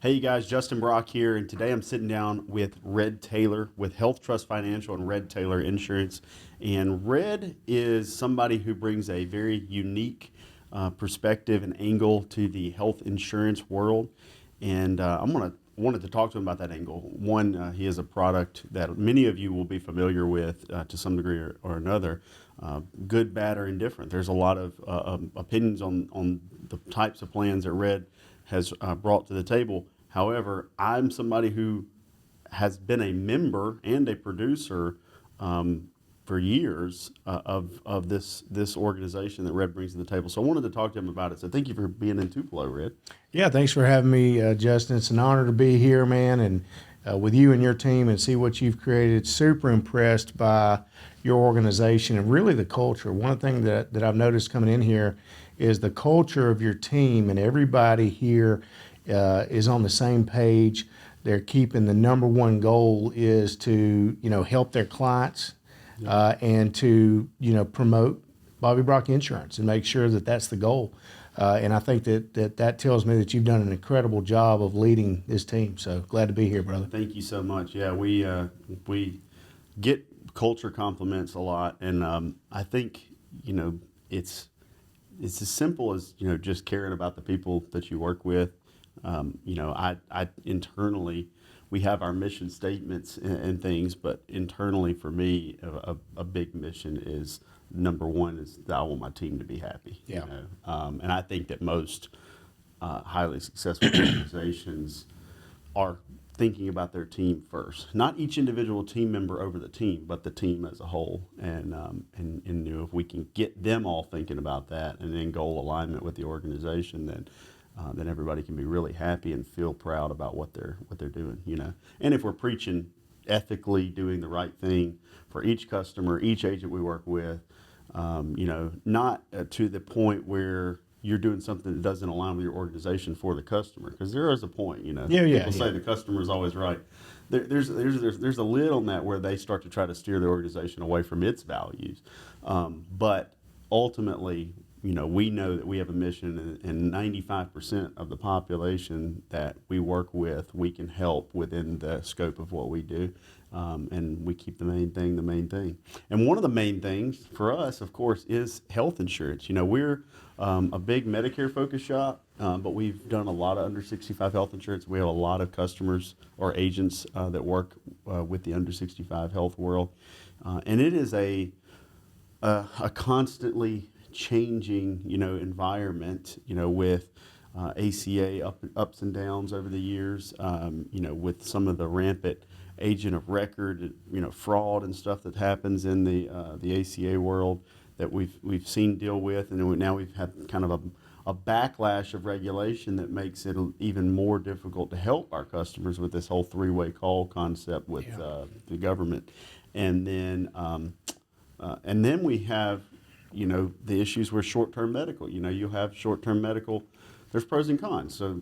Hey, you guys, Justin Brock here, and today I'm sitting down with Red Taylor with Health Trust Financial and Red Taylor Insurance. And Red is somebody who brings a very unique perspective and angle to the health insurance world. And wanted to talk to him about that angle. One, he is a product that many of you will be familiar with to some degree or another, good, bad, or indifferent. There's a lot of opinions on the types of plans that Red has brought to the table. However, I'm somebody who has been a member and a producer for years of this organization that Red brings to the table. So I wanted to talk to him about it. So thank you for being in Tupelo, Red. Yeah, thanks for having me, Justin. It's an honor to be here, man, and with you and your team and see what you've created. Super impressed by your organization and really the culture. One thing that I've noticed coming in here is the culture of your team, and everybody here is on the same page. They're keeping the number one goal is to help their clients and to promote Bobby Brock Insurance and make sure that that's the goal. And I think that tells me that you've done an incredible job of leading this team. So glad to be here, brother. Thank you so much. Yeah, we get culture compliments a lot, and I think it's as simple as just caring about the people that you work with. I internally, we have our mission statements and things, but internally for me, a big mission is number one is that I want my team to be happy. Yeah. And I think that most highly successful organizations are thinking about their team first. Not each individual team member over the team, but the team as a whole. And if we can get them all thinking about that and in goal alignment with the organization, then everybody can be really happy and feel proud about what they're doing. And if we're preaching ethically, doing the right thing for each customer, each agent we work with, not to the point where you're doing something that doesn't align with your organization for the customer, because there is a point. People say the customer is always right. There's a lid on that where they start to try to steer the organization away from its values, but ultimately, we know that we have a mission, and 95% of the population that we work with, we can help within the scope of what we do. And we keep the main thing. And one of the main things for us, of course, is health insurance. We're a big Medicare-focused shop, but we've done a lot of under 65 health insurance. We have a lot of customers or agents that work with the under 65 health world. And it is a constantly changing, environment, with ACA ups and downs over the years, with some of the rampant agent of record, fraud and stuff that happens in the ACA world that we've seen deal with, and now we've had kind of a backlash of regulation that makes it even more difficult to help our customers with this whole three-way call concept with the government, and then we have the issues with short-term medical. You have short-term medical. There's pros and cons. So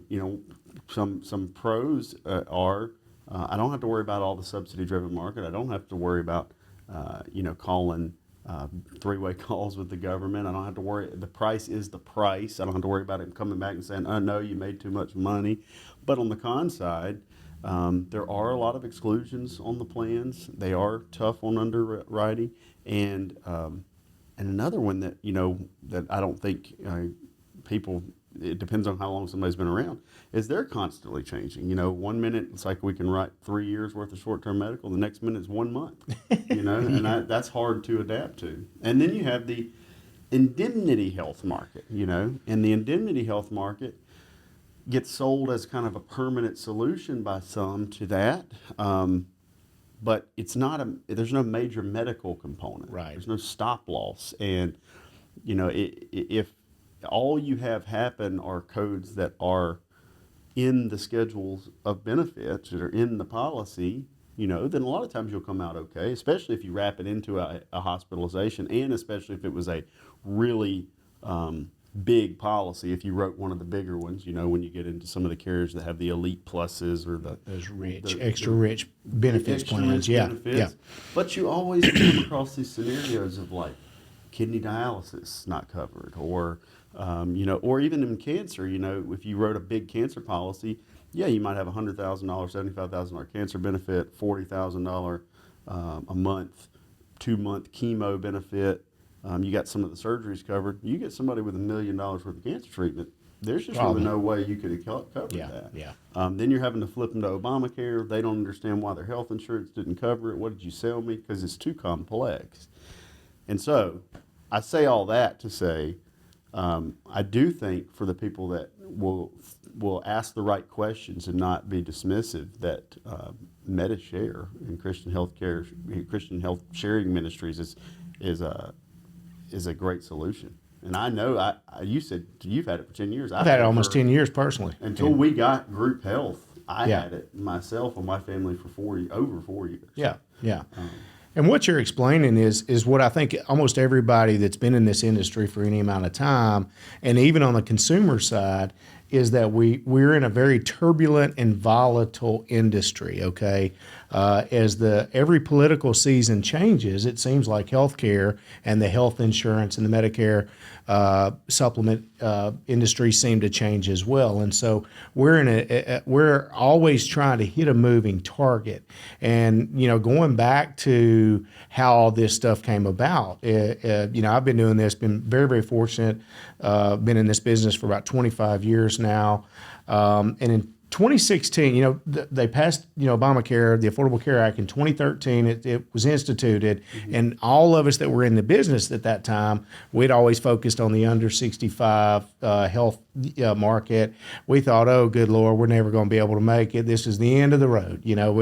some pros are. I don't have to worry about all the subsidy-driven market. I don't have to worry about, calling three-way calls with the government. I don't have to worry. The price is the price. I don't have to worry about it coming back and saying, "Oh no, you made too much money." But on the con side, there are a lot of exclusions on the plans. They are tough on underwriting, and another one that that I don't think people. It depends on how long somebody's been around, is they're constantly changing. 1 minute it's like we can write 3 years worth of short-term medical. The next minute is 1 month, and that's hard to adapt to. And then you have the indemnity health market, and the indemnity health market gets sold as kind of a permanent solution by some to that. But it's not there's no major medical component. Right. There's no stop loss. And, if all you have happen are codes that are in the schedules of benefits that are in the policy, then a lot of times you'll come out okay, especially if you wrap it into a hospitalization, and especially if it was a really big policy. If you wrote one of the bigger ones, when you get into some of the carriers that have the elite pluses or those extra rich benefits plans. Benefits. Yeah. But you always come across these scenarios of like kidney dialysis not covered, or Or even in cancer, if you wrote a big cancer policy, yeah, you might have $100,000, $75,000 cancer benefit, $40,000 a month, 2-month chemo benefit. You got some of the surgeries covered. You get somebody with $1 million worth of cancer treatment. There's just really Problem. no way you could have covered Yeah, that. yeah. Then you're having to flip them to Obamacare. They don't understand why their health insurance didn't cover it. What did you sell me? Because it's too complex. And so I say all that to say, I do think for the people that will ask the right questions and not be dismissive, that Medi-Share and Christian Health Sharing Ministries is a great solution. And I know you said you've had it for 10 years. I've had it almost 10 years personally. Until we got group health. I Yeah. had it myself and my family for over 4 years. Yeah, yeah. And what you're explaining is what I think almost everybody that's been in this industry for any amount of time, and even on the consumer side, is that we're in a very turbulent and volatile industry. Okay, as every political season changes, it seems like healthcare and the health insurance and the Medicare supplement industry seem to change as well. And so we're always trying to hit a moving target. And going back to how all this stuff came about, I've been doing this, been very, very fortunate, been in this business for about 25 years now, and in 2016, they passed, Obamacare, the Affordable Care Act in 2013. It was instituted, and all of us that were in the business at that time, we'd always focused on the under 65 health market. We thought, oh, good Lord, we're never going to be able to make it. This is the end of the road. We're not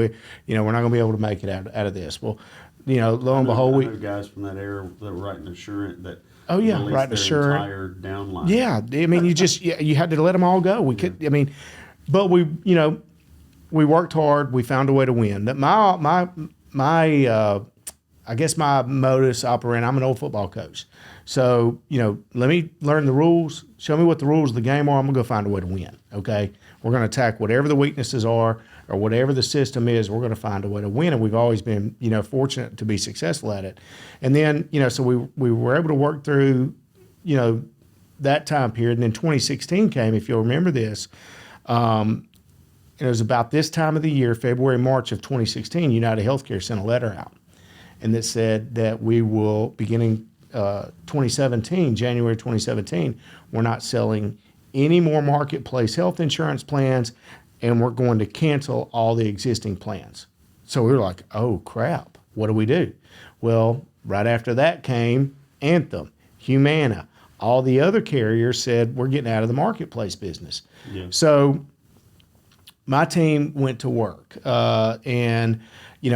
going to be able to make it out of this. Well, lo and behold, I know guys from that era that were writing insurance that. Oh yeah, released writing their insurance. entire downline. Yeah, I mean, you had to let them all go. We could, I mean. But we worked hard. We found a way to win. That I guess my modus operandi. I'm an old football coach, so let me learn the rules. Show me what the rules of the game are. I'm gonna go find a way to win. Okay, we're gonna attack whatever the weaknesses are or whatever the system is. We're gonna find a way to win, and we've always been fortunate to be successful at it. And then so we were able to work through that time period. And then 2016 came, if you'll remember this. It was about this time of the year, February, March of 2016, United Healthcare sent a letter out, and that said that we will, beginning 2017, January 2017, we're not selling any more marketplace health insurance plans, and we're going to cancel all the existing plans. So we were like, oh, crap, what do we do? Well, right after that came Anthem, Humana. All the other carriers said, we're getting out of the marketplace business. Yeah. So my team went to work. And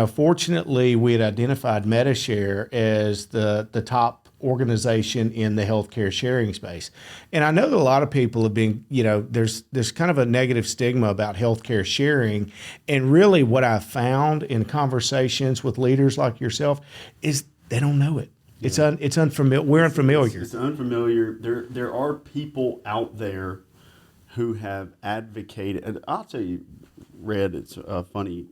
fortunately, we had identified Medi-Share as the top organization in the healthcare sharing space. And I know that a lot of people have been, there's kind of a negative stigma about healthcare sharing. And really what I've found in conversations with leaders like yourself is they don't know it. It's unfamiliar. We're unfamiliar. It's unfamiliar. There are people out there who have advocated. And I'll tell you, Red, it's funny.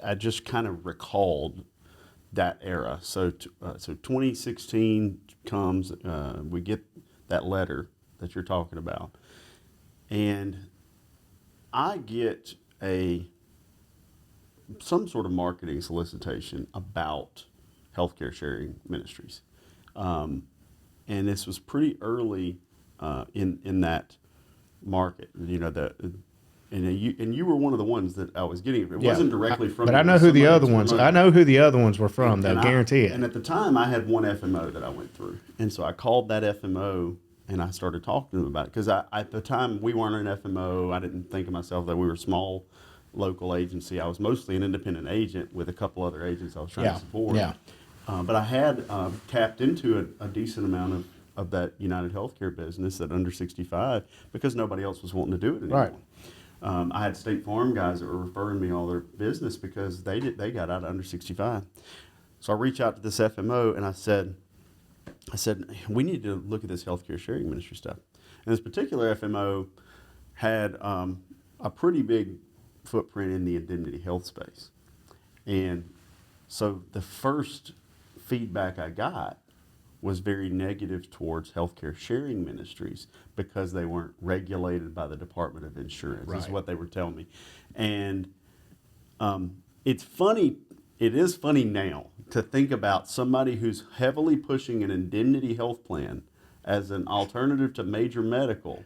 I just kind of recalled that era. So 2016 comes. We get that letter that you're talking about, and I get some sort of marketing solicitation about healthcare sharing ministries, and this was pretty early in that market. And you were one of the ones that I was getting. It wasn't directly from. But I know who the other ones. I know who the other ones were from. Though, guarantee it. And at the time, I had one FMO that I went through, and so I called that FMO and I started talking to them about it because at the time we weren't an FMO. I didn't think of myself that we were a small local agency. I was mostly an independent agent with a couple other agents I was trying to support. Yeah. But I had tapped into a decent amount of that United Healthcare business at under 65 because nobody else was wanting to do it anymore. Right. I had State Farm guys that were referring me all their business because they got out at under 65. So I reached out to this FMO and I said, we need to look at this healthcare sharing ministry stuff. And this particular FMO had a pretty big footprint in the indemnity health space. And so the first feedback I got was very negative towards healthcare sharing ministries because they weren't regulated by the Department of Insurance, is Right. what they were telling me. And it's funny, it is funny now to think about somebody who's heavily pushing an indemnity health plan as an alternative to major medical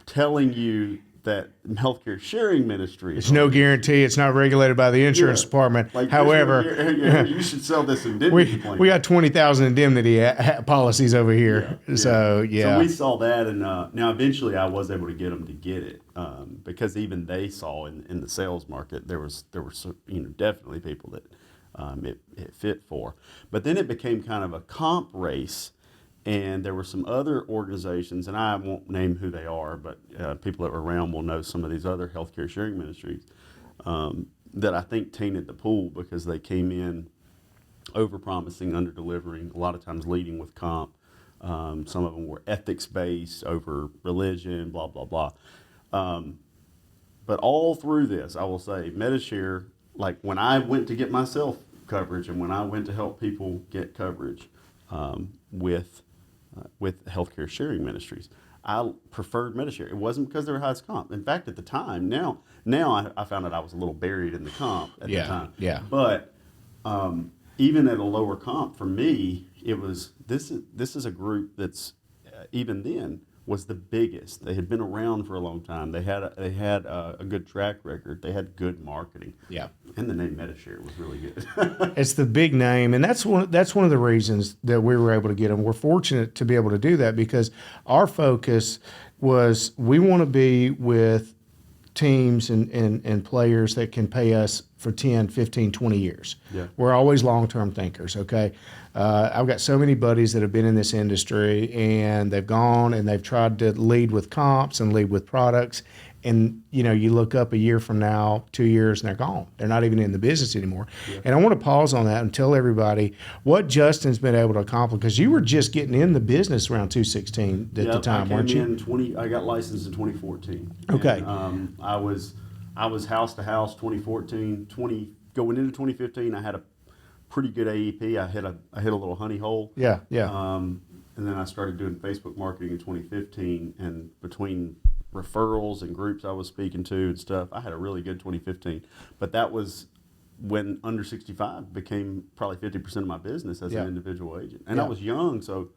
telling you that healthcare sharing ministries It's no guarantee. It's not regulated by the insurance department. like However, you should sell this indemnity plan. we got 20,000 indemnity policies over here. So So we saw that, and now eventually I was able to get them to get it because even they saw in the sales market there were definitely people that it fit for, but then it became kind of a comp race. And there were some other organizations, and I won't name who they are, but people that were around will know some of these other healthcare sharing ministries that I think tainted the pool because they came in over-promising, under-delivering, a lot of times leading with comp. Some of them were ethics-based over religion, blah, blah, blah. But all through this, I will say, Medi-Share, like when I went to get myself coverage and when I went to help people get coverage with healthcare sharing ministries, I preferred Medi-Share. It wasn't because they were highest comp. In fact, at the time, now I found out I was a little buried in the comp at the time. Yeah. But even at a lower comp, for me, it was this is a group that's even then was the biggest. They had been around for a long time. They had a good track record. They had good marketing. Yeah. And the name Medi-Share was really good. It's the big name, and that's one of the reasons that we were able to get them. We're fortunate to be able to do that because our focus was we want to be with teams and players that can pay us for 10, 15, 20 years. Yeah. We're always long-term thinkers, okay? I've got so many buddies that have been in this industry, and they've gone and they've tried to lead with comps and lead with products, and you look up a year from now, 2 years, and they're gone. They're not even in the business anymore. Yeah. And I want to pause on that and tell everybody what Justin's been able to accomplish, because you were just getting in the business around 2016 at the time, weren't you? I got licensed in 2014. Okay. And, I was house to house 2014. Going into 2015, I had a pretty good AEP. I hit a little honey hole. Yeah. And then I started doing Facebook marketing in 2015, and between referrals and groups I was speaking to and stuff, I had a really good 2015. But that was when under 65 became probably 50% of my business as an individual agent. And I was young, so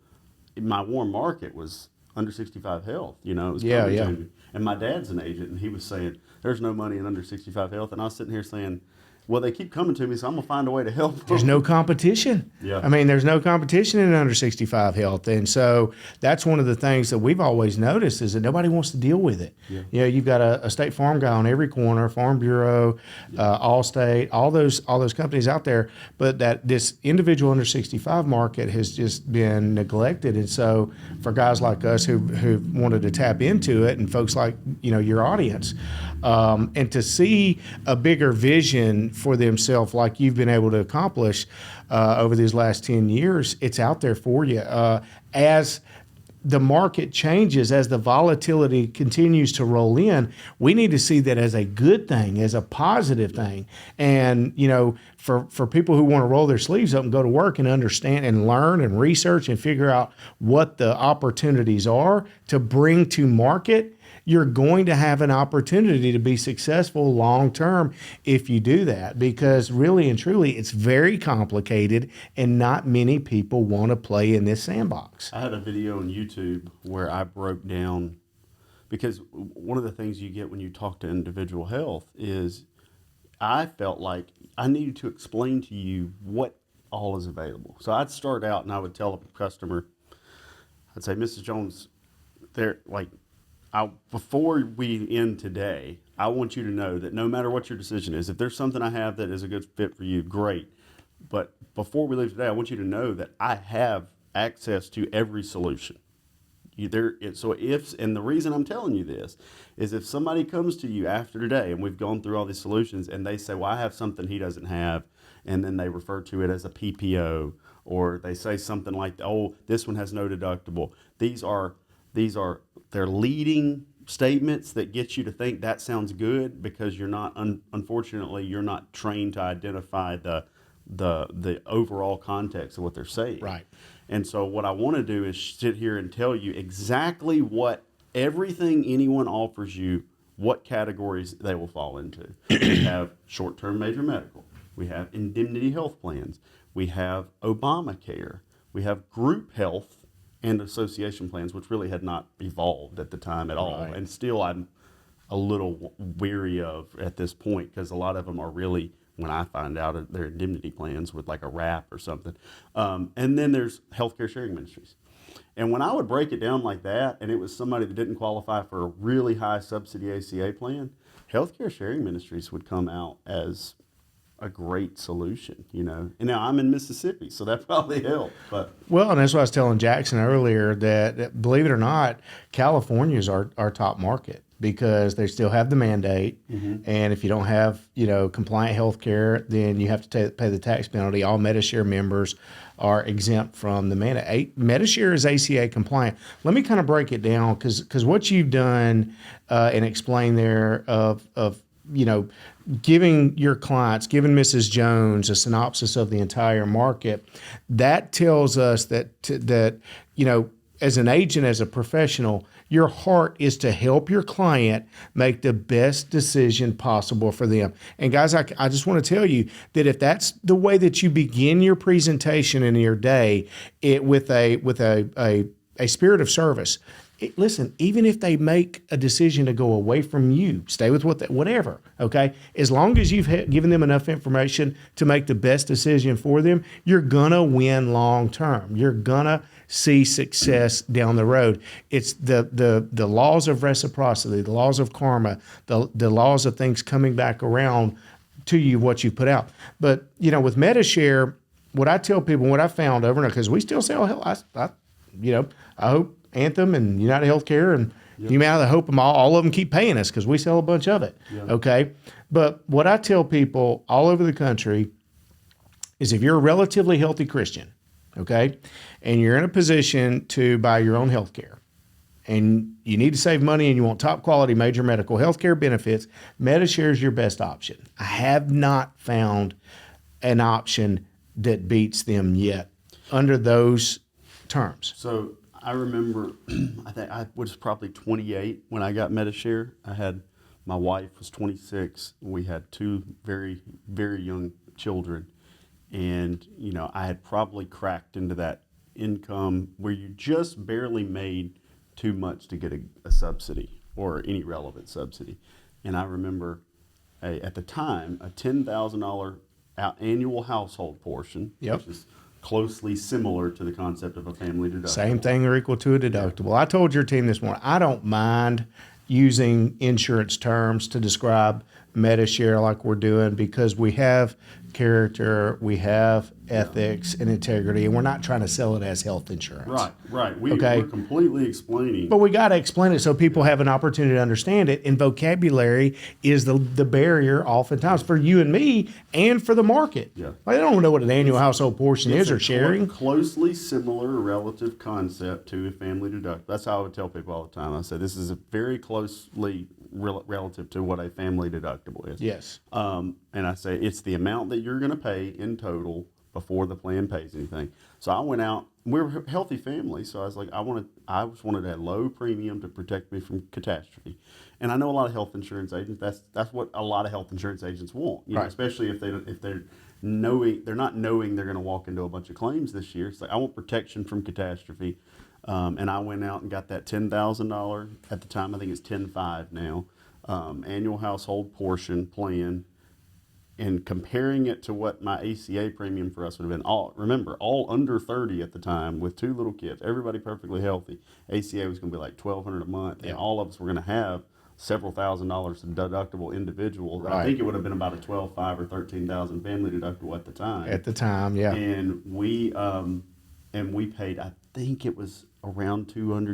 my warm market was under 65 health. It was coming to me. And my dad's an agent, and he was saying, there's no money in under 65 health. And I was sitting here saying, well, they keep coming to me, so I'm going to find a way to help them. There's no competition. Yeah. I mean, there's no competition in under 65 health. And so that's one of the things that we've always noticed is that nobody wants to deal with it. Yeah. You've got a State Farm guy on every corner, Farm Bureau, Allstate, all those companies out there. But that this individual under 65 market has just been neglected. And so for guys like us who wanted to tap into it, and folks like, your audience, and to see a bigger vision for themselves like you've been able to accomplish over these last 10 years, it's out there for you. As the market changes, as the volatility continues to roll in, we need to see that as a good thing, as a positive thing. And, for people who want to roll their sleeves up and go to work and understand and learn and research and figure out what the opportunities are to bring to market, you're going to have an opportunity to be successful long term if you do that, because really and truly it's very complicated and not many people want to play in this sandbox. I had a video on YouTube where I broke down, because one of the things you get when you talk to individual health is I felt like I needed to explain to you what all is available. So I'd start out and I would tell a customer, I'd say, Mrs. Jones, before we end today, I want you to know that no matter what your decision is, if there's something I have that is a good fit for you, great. But before we leave today, I want you to know that I have access to every solution. And the reason I'm telling you this is if somebody comes to you after today and we've gone through all these solutions and they say, well, I have something he doesn't have, and then they refer to it as a PPO, or they say something like, oh, this one has no deductible. These are they're leading statements that get you to think that sounds good because you're not, unfortunately, you're not trained to identify the overall context of what they're saying. Right. And so what I want to do is sit here and tell you exactly what everything anyone offers you, what categories they will fall into. We have short-term major medical. We have indemnity health plans. We have Obamacare. We have group health and association plans, which really had not evolved at the time at all. Right. And still I'm a little weary of at this point, because a lot of them are really, when I find out, they're indemnity plans with like a wrap or something. And then there's healthcare sharing ministries. And when I would break it down like that, and it was somebody that didn't qualify for a really high subsidy ACA plan, healthcare sharing ministries would come out as a great solution, you know. And now I'm in Mississippi, so that probably helped. But Well, and that's what I was telling Jackson earlier, that believe it or not, California is our top market because they still have the mandate. And if you don't have, compliant health care, then you have to pay the tax penalty. All Medi-Share members are exempt from the mandate. Medi-Share is ACA compliant. Let me kind of break it down, because what you've done and explain there of giving your clients, giving Mrs. Jones a synopsis of the entire market, that tells us that as an agent, as a professional, your heart is to help your client make the best decision possible for them. And guys, I just want to tell you that if that's the way that you begin your presentation in your day, with a spirit of service. Listen, even if they make a decision to go away from you, stay with whatever, okay? As long as you've given them enough information to make the best decision for them, you're going to win long term. You're going to see success down the road. It's the laws of reciprocity, the laws of karma, the laws of things coming back around to you, what you put out. But, with Medi-Share, what I tell people, what I found over and over, because we still sell health, I hope Anthem and United Healthcare and Humana, I hope them all of them keep paying us, because we sell a bunch of it. Okay. But what I tell people all over the country is, if you're a relatively healthy Christian, okay, and you're in a position to buy your own health care, and you need to save money and you want top quality major medical health care benefits, Medi-Share is your best option. I have not found an option that beats them yet under those terms. So I remember, I think I was probably 28 when I got Medi-Share. My wife was 26. We had two very, very young children. And, I had probably cracked into that income where you just barely made too much to get a subsidy or any relevant subsidy. And I remember at the time, a $10,000 annual household portion, Yep. which is closely similar to the concept of a family deductible. Same thing or equal to a deductible. I told your team this morning, I don't mind using insurance terms to describe Medi-Share like we're doing, because we have character, we have ethics and integrity, and we're not trying to sell it as health insurance. Right. Okay. We're completely explaining. But we got to explain it so people have an opportunity to understand it. And vocabulary is the barrier oftentimes for you and me and for the market. Yeah. Like, they don't know what an annual household portion is or sharing. Closely similar relative concept to a family deductible. That's how I would tell people all the time. I say this is a very closely relative to what a family deductible is. Yes. And I say it's the amount that you're going to pay in total before the plan pays anything. So I went out. We're a healthy family, so I was like, I just wanted a low premium to protect me from catastrophe. And I know a lot of health insurance agents. That's what a lot of health insurance agents want. You know, especially if they're not knowing they're going to walk into a bunch of claims this year. It's like, I want protection from catastrophe. And I went out and got that $10,000 at the time. I think it's $10,500 now. Annual household portion plan. And comparing it to what my ACA premium for us would have been, all under 30 at the time with two little kids, everybody perfectly healthy. ACA was going to be like $1,200 a month, and all of us were going to have several $1,000s in deductible individuals. Right. I think it would have been about a $12,500 or $13,000 family deductible at the time. At the time, yeah. And we paid, I think it was around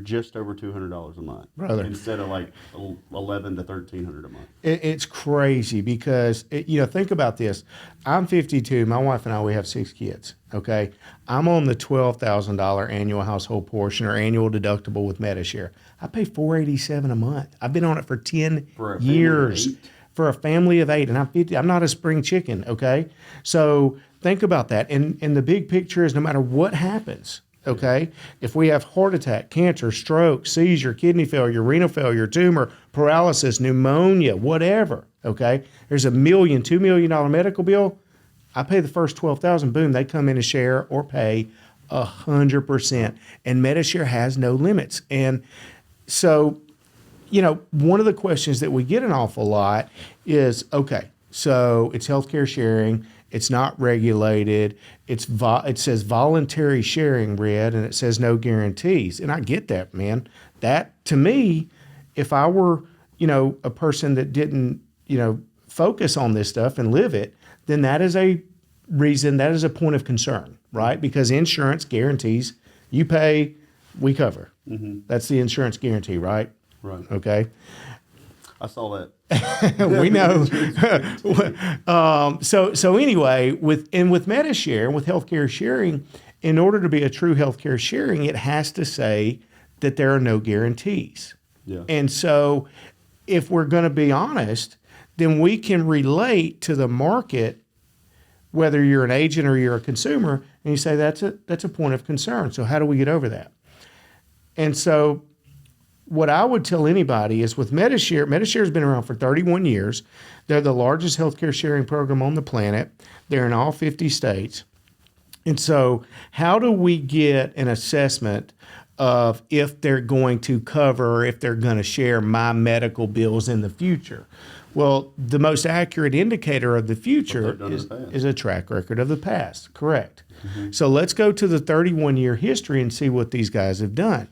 just over $200 a month, Brother. instead of like $1,100 to $1,300 a month. It's crazy because, think about this. I'm 52. My wife and I, we have 6 kids. Okay. I'm on the $12,000 annual household portion or annual deductible with Medi-Share. I pay $487 a month. I've been on it for 10 years for a family of 8, and I'm 50. I'm not a spring chicken. Okay. So think about that. And the big picture is, no matter what happens, Okay. If we have heart attack, cancer, stroke, seizure, kidney failure, renal failure, tumor, paralysis, pneumonia, whatever. Okay. There's $1 million, $2 million medical bill. I pay the first 12,000. Boom. They come in and share or pay 100%. And Medi-Share has no limits. And so, one of the questions that we get an awful lot is, okay, so it's healthcare sharing. It's not regulated. It says voluntary sharing, Red, and it says no guarantees. And I get that, man. That, to me, if I were, a person that didn't, focus on this stuff and live it, then that is a reason, that is a point of concern, right? Because insurance guarantees you pay, we cover. Mm-hmm. That's the insurance guarantee, right? Right. Okay. I saw that. We know. So anyway, with Medi-Share, with healthcare sharing, in order to be a true healthcare sharing, it has to say that there are no guarantees. Yeah. And so if we're going to be honest, then we can relate to the market, whether you're an agent or you're a consumer, and you say that's a point of concern. So how do we get over that? And so what I would tell anybody is with Medi-Share, Medi-Share has been around for 31 years. They're the largest healthcare sharing program on the planet. They're in all 50 states. And so how do we get an assessment of if they're going to cover, or if they're going to share my medical bills in the future? Well, the most accurate indicator of the future is a track record of the past. Correct. Mm-hmm. So let's go to the 31-year history and see what these guys have done.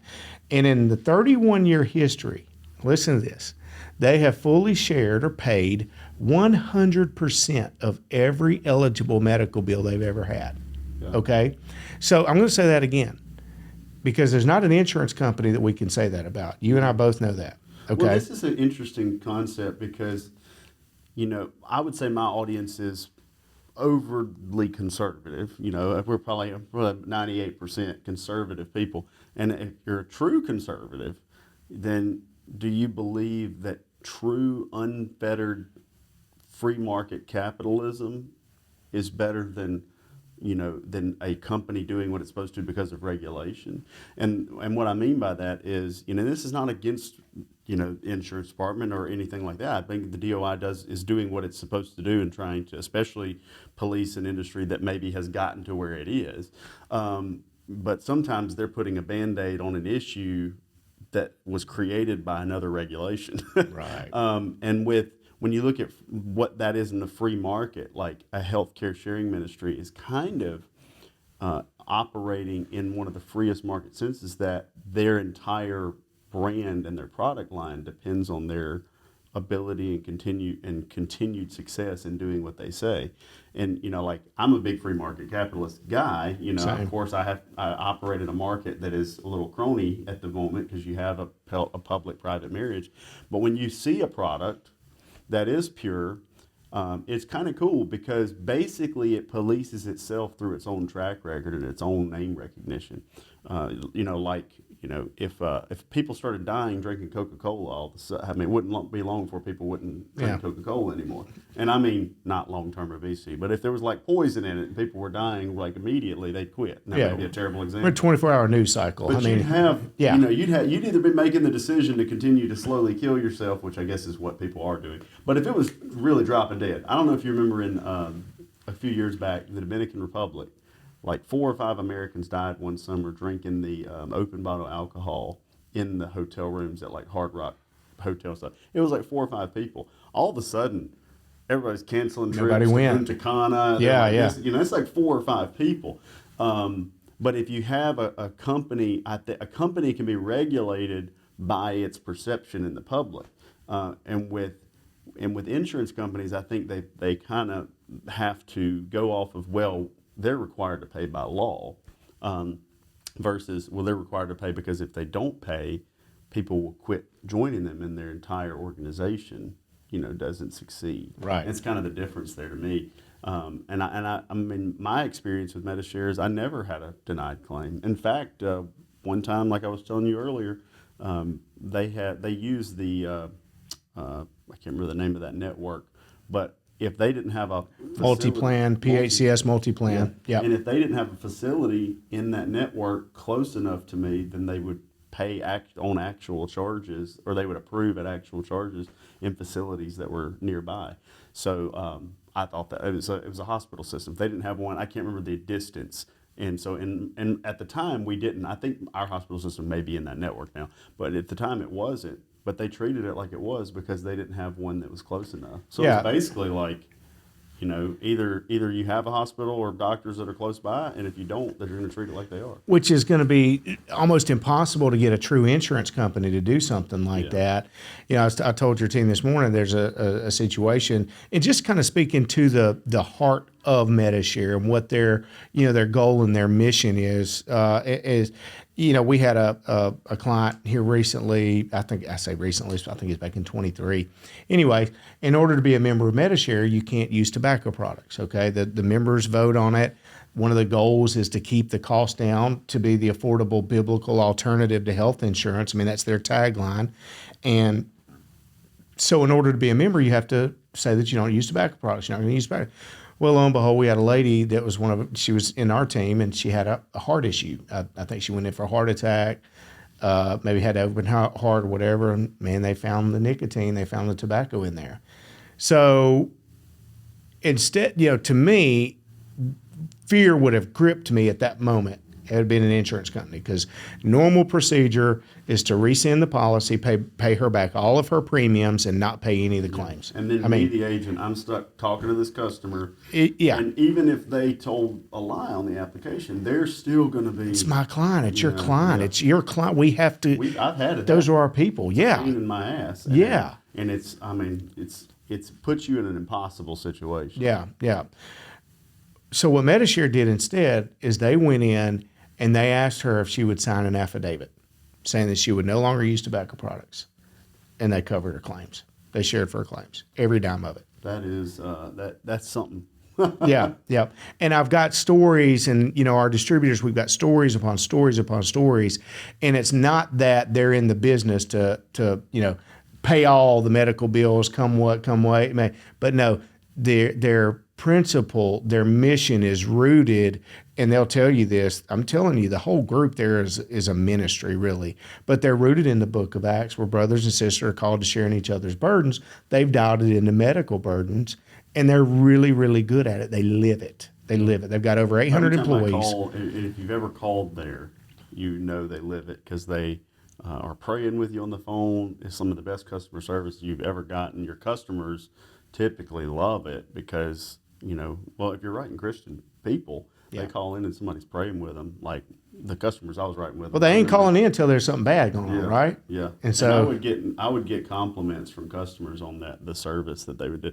And in the 31-year history, listen to this, they have fully shared or paid 100% of every eligible medical bill they've ever had. Yeah. Okay? So I'm going to say that again, because there's not an insurance company that we can say that about. You and I both know that. Okay? Well, this is an interesting concept because, I would say my audience is overly conservative. We're probably 98% conservative people. And if you're a true conservative, then do you believe that true unfettered free market capitalism is better than a company doing what it's supposed to because of regulation? And what I mean by that is, this is not against the insurance department or anything like that. I think the DOI is doing what it's supposed to do and trying to, especially police an industry that maybe has gotten to where it is. But sometimes they're putting a Band-Aid on an issue that was created by another regulation. Right. And when you look at what that is in the free market, like a healthcare sharing ministry is kind of operating in one of the freest market senses, that their entire brand and their product line depends on their ability and continued success in doing what they say. And I'm a big free market capitalist guy. Same. Of course I operate in a market that is a little crony at the moment because you have a public-private marriage. But when you see a product that is pure, it's kind of cool because basically it polices itself through its own track record and its own name recognition. If people started dying drinking Coca-Cola all of a sudden, it wouldn't be long before people wouldn't drink Coca-Cola anymore. And I mean, not long-term obesity, but if there was poison in it and people were dying immediately, they'd quit. And that would be a terrible example. We're a 24-hour news cycle. But you'd either be making the decision to continue to slowly kill yourself, which I guess is what people are doing. But if it was really dropping dead, I don't know if you remember in a few years back, the Dominican Republic, 4 or 5 Americans died one summer drinking the open bottle alcohol in the hotel rooms at Hard Rock hotel stuff. It was 4 or 5 people. All of a sudden, everybody's canceling trips. Nobody went. To Punta Cana. Yeah. It's 4 or 5 people. But if you have a company, a company can be regulated by its perception in the public. And with insurance companies, I think they kind of have to go off of, they're required to pay by law, versus, they're required to pay because if they don't pay, people will quit joining them and their entire organization, doesn't succeed. Right. And it's kind of the difference there to me. I mean, my experience with Medi-Share is I never had a denied claim. In fact, one time, like I was telling you earlier, they used the, I can't remember the name of that network, but if they didn't have a Multi-plan, PHCS multi-plan. yeah. Yep. And if they didn't have a facility in that network close enough to me, then they would pay on actual charges, or they would approve at actual charges in facilities that were nearby. So I thought that it was a hospital system. If they didn't have one, I can't remember the distance. And so, and at the time we didn't. I think our hospital system may be in that network now, but at the time it wasn't. But they treated it like it was because they didn't have one that was close enough. So Yeah. it's basically like, you know, either you have a hospital or doctors that are close by, and if you don't, then you're going to treat it like they are. Which is going to be almost impossible to get a true insurance company to do something like that. You know, I told your team this morning there's a situation, and just kind of speaking to the heart of Medi-Share and what their goal and their mission is. You know, we had a client here recently. I think it's back in 23. Anyway, in order to be a member of Medi-Share, you can't use tobacco products. Okay, the members vote on it. One of the goals is to keep the cost down to be the affordable biblical alternative to health insurance. I mean, that's their tagline. And so in order to be a member, you have to say that you don't use tobacco products. You're not going to use tobacco. Well, lo and behold, we had a lady that was she was in our team, and she had a heart issue. I think she went in for a heart attack, maybe had open heart or whatever. And man, they found the nicotine, they found the tobacco in there. So instead, to me, fear would have gripped me at that moment. It had been an insurance company, because normal procedure is to rescind the policy, pay her back all of her premiums, and not pay any of the claims. And then me, the agent, I'm stuck talking to this customer. Yeah. And even if they told a lie on the application, they're still going to be. It's my client. It's your client. Yeah. It's your client. We have to. I've had it. Those are our people. Yeah. Pain in my ass. Yeah. And it's puts you in an impossible situation. Yeah. Yeah. So what Medi-Share did instead is they went in and they asked her if she would sign an affidavit saying that she would no longer use tobacco products, and they covered her claims. They shared for her claims, every dime of it. That is that's something. Yeah. And I've got stories, and our distributors, we've got stories upon stories upon stories, and it's not that they're in the business to pay all the medical bills, come what may, but no, their principle, their mission is rooted, and they'll tell you this. I'm telling you, the whole group there is a ministry, really, but they're rooted in the Book of Acts, where brothers and sisters are called to share in each other's burdens. They've dialed it into medical burdens, and they're really, really good at it. They live it. They've got over 800 employees. And if you've ever called there, they live it, because they are praying with you on the phone. It's some of the best customer service you've ever gotten. Your customers typically love it because, if you're writing Christian people, they call in and somebody's praying with them, like the customers I was writing with. Well, they ain't calling in until there's something bad going on, right? Yeah. And so I would get compliments from customers on the service that they would do.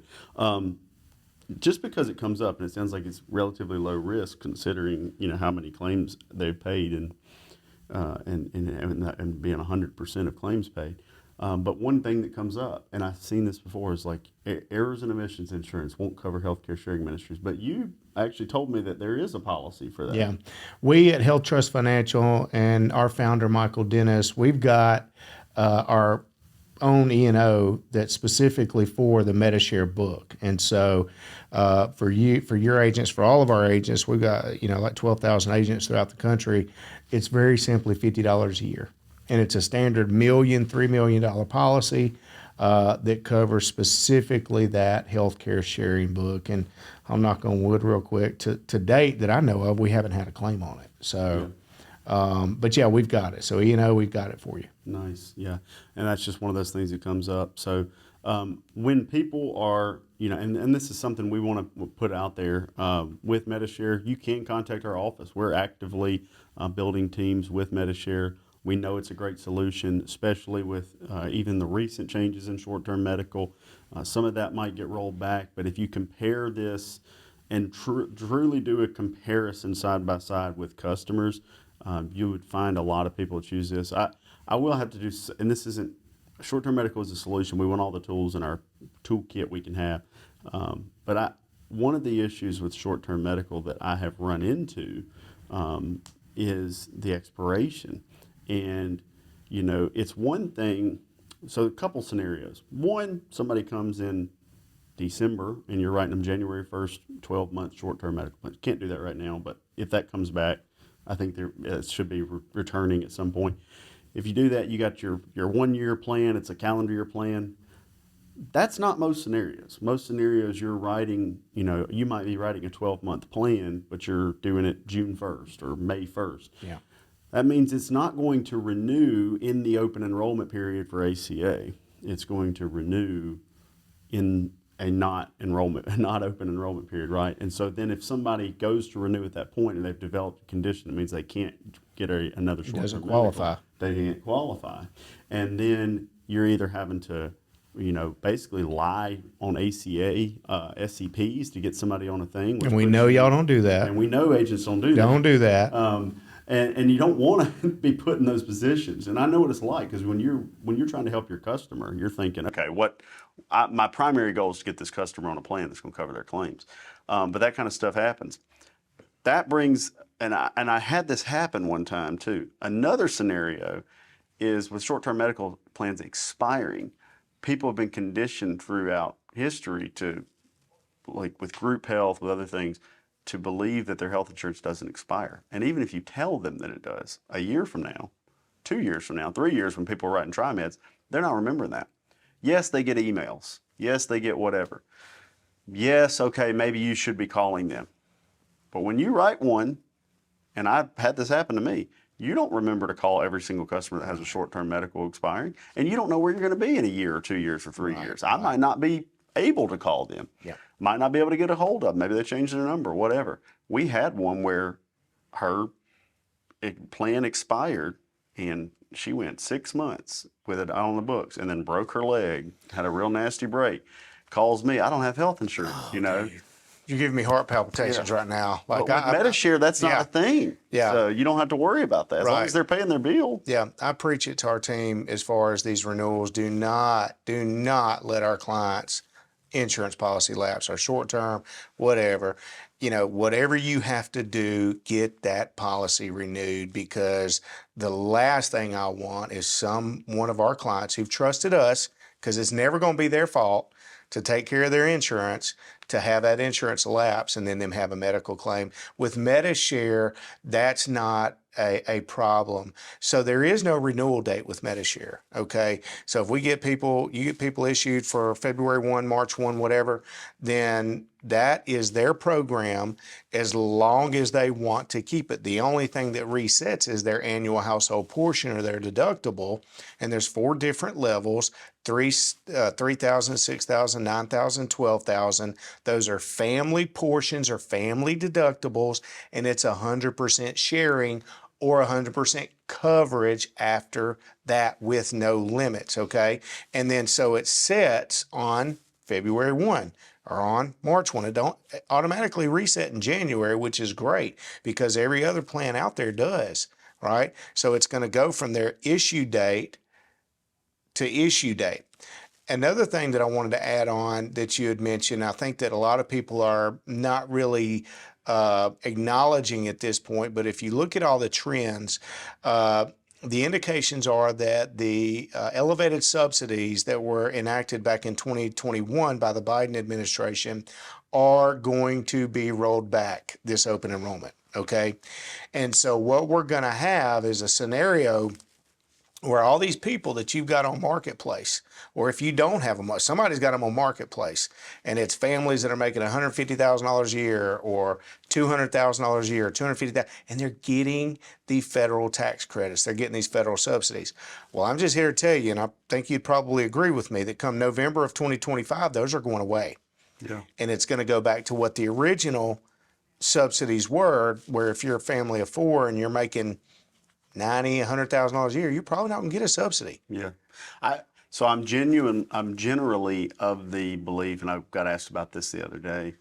Just because it comes up, and it sounds like it's relatively low risk considering how many claims they've paid and being 100% of claims paid. But one thing that comes up, and I've seen this before, is like errors and omissions insurance won't cover healthcare sharing ministries. But you actually told me that there is a policy for that. Yeah. We at Health Trust Financial and our founder, Michael Dennis, we've got our own E&O that's specifically for the Medi-Share book. And so for your agents, for all of our agents, we've got, like 12,000 agents throughout the country. It's very simply $50 a year. And it's a standard $3 million policy that covers specifically that healthcare sharing book. And I'll knock on wood real quick. To date that I know of, we haven't had a claim on it. So, but yeah, we've got it. So we've got it for you. Nice, yeah. And that's just one of those things that comes up. So when people are, and this is something we want to put out there with Medi-Share, you can contact our office. We're actively building teams with Medi-Share. We know it's a great solution, especially with even the recent changes in short-term medical. Some of that might get rolled back, but if you compare this and truly do a comparison side by side with customers, you would find a lot of people choose this. I will have to do, and this isn't, short-term medical is a solution. We want all the tools in our toolkit we can have. But one of the issues with short-term medical that I have run into is the expiration. And, it's one thing. So a couple scenarios. One, somebody comes in December and you're writing them January 1st, 12-month short-term medical plans. Can't do that right now, but if that comes back, I think it should be returning at some point. If you do that, you got your 1 year plan. It's a calendar year plan. That's not most scenarios. Most scenarios you're writing, you might be writing a 12-month plan, but you're doing it June 1st or May 1st. Yeah. That means it's not going to renew in the open enrollment period for ACA. It's going to renew in a not open enrollment period, right? And so then if somebody goes to renew at that point and they've developed a condition, it means they can't get another short-term doesn't medical. qualify. They can't qualify. And then you're either having to, basically lie on ACA SCPs to get somebody on a thing. And we know y'all don't do that. And we know agents don't do that. Don't do that. And you don't want to be put in those positions. And I know what it's like, because when you're trying to help your customer, you're thinking, okay, my primary goal is to get this customer on a plan that's going to cover their claims. But that kind of stuff happens. That brings, and I had this happen one time too. Another scenario is with short-term medical plans expiring. People have been conditioned throughout history to, like with group health, with other things, to believe that their health insurance doesn't expire. And even if you tell them that it does, a year from now, 2 years from now, 3 years when people are writing TriMeds, they're not remembering that. Yes, they get emails. Yes, they get whatever. Yes, okay, maybe you should be calling them. But when you write one, and I've had this happen to me, you don't remember to call every single customer that has a short-term medical expiring, and you don't know where you're going to be in a year or 2 years or 3 years. I might not be able to call them. Yeah. Might not be able to get a hold of them. Maybe they changed their number, whatever. We had one where her plan expired, and she went 6 months with it on the books and then broke her leg, had a real nasty break. Calls me, I don't have health insurance, Dude. You're giving me heart palpitations right now. Like but with Medi-Share, that's not a thing. Yeah. So you don't have to worry about that as long as they're paying their bill. Yeah, I preach it to our team as far as these renewals. Do not let our clients' insurance policy lapse, or short term, whatever. Whatever you have to do, get that policy renewed, because the last thing I want is one of our clients who've trusted us, because it's never going to be their fault, to take care of their insurance, to have that insurance lapse and then them have a medical claim. With Medi-Share, that's not a problem. So there is no renewal date with Medi-Share, okay? So if you get people issued for February 1, March 1, whatever, then that is their program as long as they want to keep it. The only thing that resets is their annual household portion or their deductible, and there's 4 different levels: 3,000, 6,000, 9,000, 12,000. Those are family portions or family deductibles, and it's 100% sharing or 100% coverage after that with no limits, okay? And then so it sets on February 1 or on March 1. It don't automatically reset in January, which is great because every other plan out there does, right? So it's going to go from their issue date to issue date. Another thing that I wanted to add on that you had mentioned, I think that a lot of people are not really acknowledging at this point, but if you look at all the trends, the indications are that the elevated subsidies that were enacted back in 2021 by the Biden administration are going to be rolled back this open enrollment, okay? And so what we're going to have is a scenario where all these people that you've got on Marketplace, or if you don't have them, somebody's got them on Marketplace, and it's families that are making $150,000 a year or $200,000 a year, $250,000, and they're getting the federal tax credits. They're getting these federal subsidies. Well, I'm just here to tell you, and I think you'd probably agree with me, that come November of 2025, those are going away. Yeah. And it's going to go back to what the original subsidies were, where if you're a family of 4 and you're making $90,000, $100,000 a year, you're probably not going to get a subsidy. Yeah. I'm generally of the belief, and I got asked about this the other day,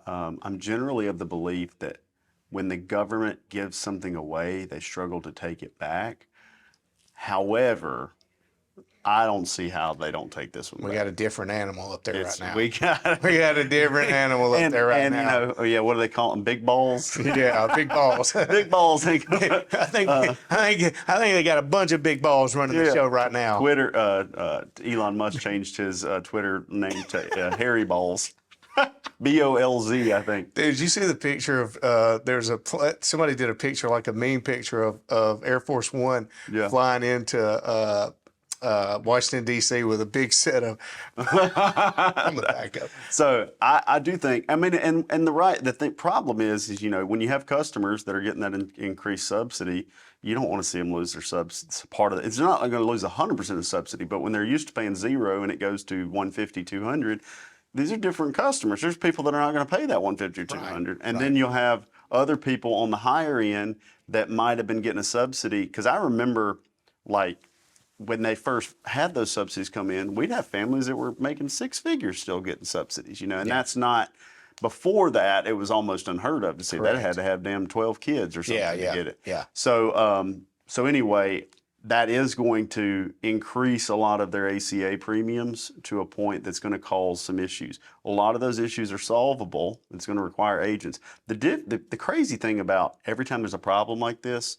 I'm generally of the belief that when the government gives something away, they struggle to take it back. However, I don't see how they don't take this one We back. got a different animal up there right now. We got We got a different animal up there right now. You know, oh yeah, what do they call them? Big balls. Yeah, big balls. Big balls. I think they got a bunch of big balls running the show right now. Twitter. Elon Musk changed his Twitter name to Harry Balls. BOLZ, I think. Dude, did you see the picture of somebody did a picture, like a meme picture of Air Force One flying into Washington D.C. with a big set of I'm gonna back up. So I do think, I mean, and the problem is, you know, when you have customers that are getting that increased subsidy, you don't want to see them lose their part of it. It's not going to lose 100% of the subsidy, but when they're used to paying zero and it goes to 150, 200, these are different customers. There's people that are not going to pay that 150 or 200. And then you'll have other people on the higher end that might have been getting a subsidy. Because I remember, like, when they first had those subsidies come in, we'd have families that were making six figures still getting subsidies, you know, and that's not, before that, it was almost unheard of to see that. It had to have damn 12 kids or something to get it. Yeah. So anyway, that is going to increase a lot of their ACA premiums to a point that's going to cause some issues. A lot of those issues are solvable. It's going to require agents. The crazy thing about every time there's a problem like this,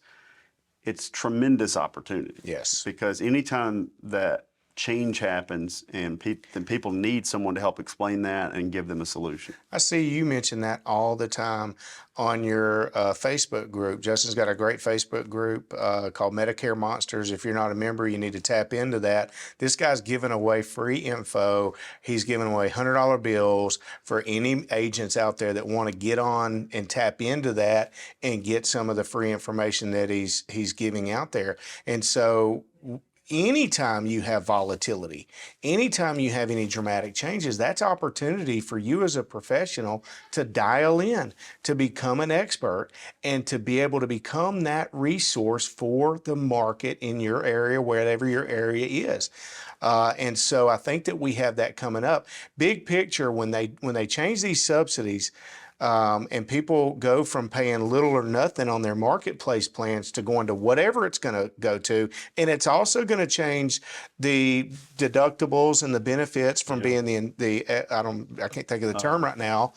it's tremendous opportunity. Yes. Because anytime that change happens and people need someone to help explain that and give them a solution. I see you mention that all the time on your Facebook group. Justin's got a great Facebook group called Medicare Monsters. If you're not a member, you need to tap into that. This guy's giving away free info. He's giving away $100 bills for any agents out there that want to get on and tap into that and get some of the free information that he's giving out there. And so anytime you have volatility, anytime you have any dramatic changes, that's opportunity for you as a professional to dial in, to become an expert, and to be able to become that resource for the market in your area, wherever your area is. And so I think that we have that coming up. Big picture, when they change these subsidies, and people go from paying little or nothing on their marketplace plans to going to whatever it's going to go to. And it's also going to change the deductibles and the benefits from being I can't think of the term right now.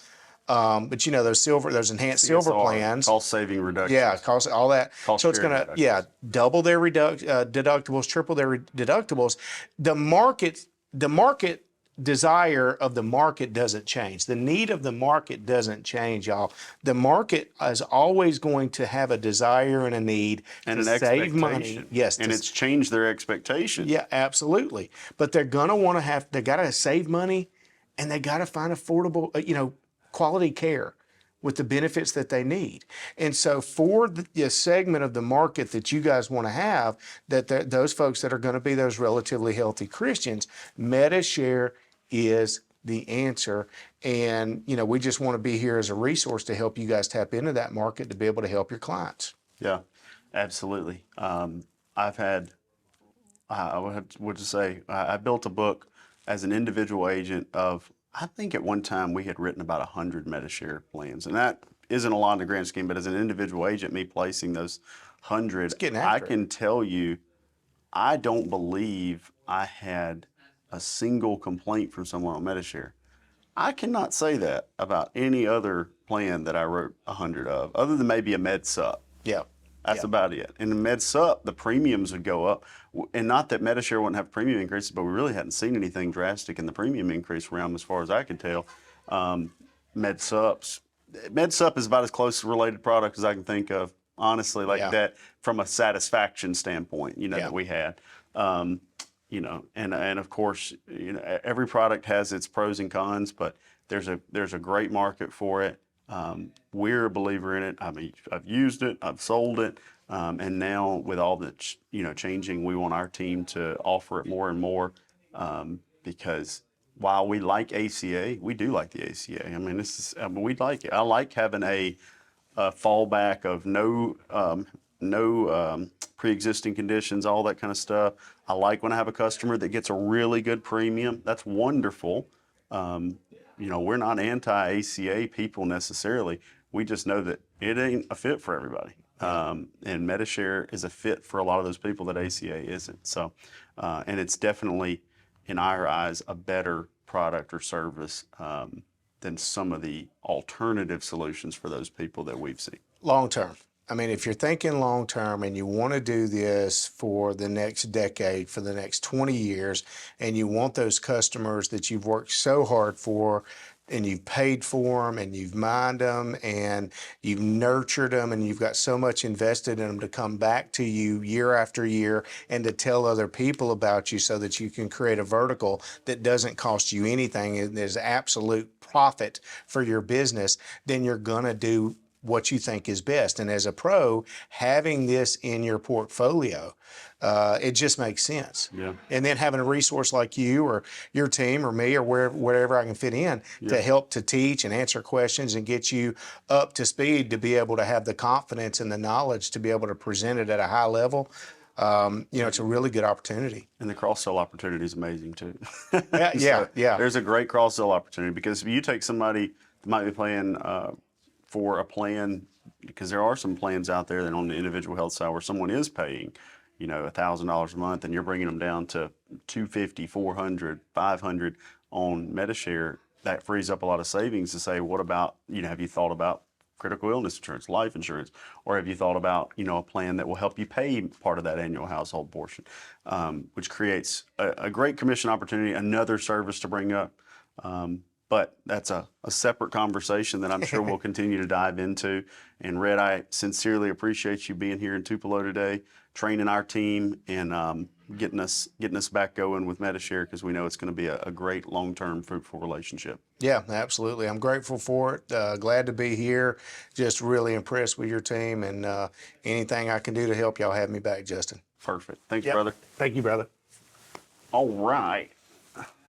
But you know, those enhanced silver plans, cost saving reduction. Yeah, cost all that. So it's going to, double their deductibles, triple their deductibles. The market desire of the market doesn't change. The need of the market doesn't change, y'all. The market is always going to have a desire and a need and to save money. Yes. And it's changed their expectations. Yeah, absolutely. But they're going to they got to save money, and they got to find affordable, quality care with the benefits that they need. And so for the segment of the market that you guys want to have, those folks that are going to be those relatively healthy Christians, Medi-Share is the answer. And, we just want to be here as a resource to help you guys tap into that market to be able to help your clients. Yeah, absolutely. I would just say, I built a book as an individual agent of, I think at one time we had written about 100 Medi-Share plans, and that isn't a lot in the grand scheme, but as an individual agent, me placing those 100, I can tell you, I don't believe I had a single complaint from someone on Medi-Share. I cannot say that about any other plan that I wrote 100 of, other than maybe a Med-Sup. Yeah. That's about it. And in Med-Sup, the premiums would go up. And not that Medi-Share wouldn't have premium increases, but we really hadn't seen anything drastic in the premium increase realm as far as I could tell. Med-Sup is about as close to a related product as I can think of, honestly, that from a satisfaction standpoint, that we had. And of course, every product has its pros and cons, but there's a great market for it. We're a believer in it. I mean, I've used it, I've sold it, and now with all the changing, we want our team to offer it more and more, because while we like ACA, we do like the ACA. I mean, we like it. I like having a fallback of no pre-existing conditions, all that kind of stuff. I like when I have a customer that gets a really good premium. That's wonderful. We're not anti-ACA people necessarily. We just know that it ain't a fit for everybody. And Medi-Share is a fit for a lot of those people that ACA isn't. So And it's definitely, in our eyes, a better product or service than some of the alternative solutions for those people that we've seen. Long term. I mean, if you're thinking long term and you want to do this for the next decade, for the next 20 years, and you want those customers that you've worked so hard for and you've paid for them and you've mined them and you've nurtured them and you've got so much invested in them to come back to you year after year and to tell other people about you so that you can create a vertical that doesn't cost you anything and there's absolute profit for your business, then you're going to do what you think is best. And as a pro, having this in your portfolio, it just makes sense. Yeah. And then having a resource like you or your team or me or wherever I can fit in to help to teach and answer questions and get you up to speed to be able to have the confidence and the knowledge to be able to present it at a high level. It's a really good opportunity. And the cross-sell opportunity is amazing too. Yeah. There's a great cross-sell opportunity because if you take somebody that might be playing for a plan, because there are some plans out there that on the individual health side where someone is paying, $1,000 a month and you're bringing them down to 250, 400, 500 on Medi-Share, that frees up a lot of savings to say, what about, have you thought about critical illness insurance, life insurance, or have you thought about, a plan that will help you pay part of that annual household portion, which creates a great commission opportunity, another service to bring up. But that's a separate conversation that I'm sure we'll continue to dive into. And Red, I sincerely appreciate you being here in Tupelo today, training our team and getting us back going with Medi-Share because we know it's going to be a great long-term fruitful relationship. Yeah, absolutely. I'm grateful for it. Glad to be here. Just really impressed with your team and anything I can do to help y'all have me back, Justin. Perfect. Thanks, brother. Thank you, brother. All right.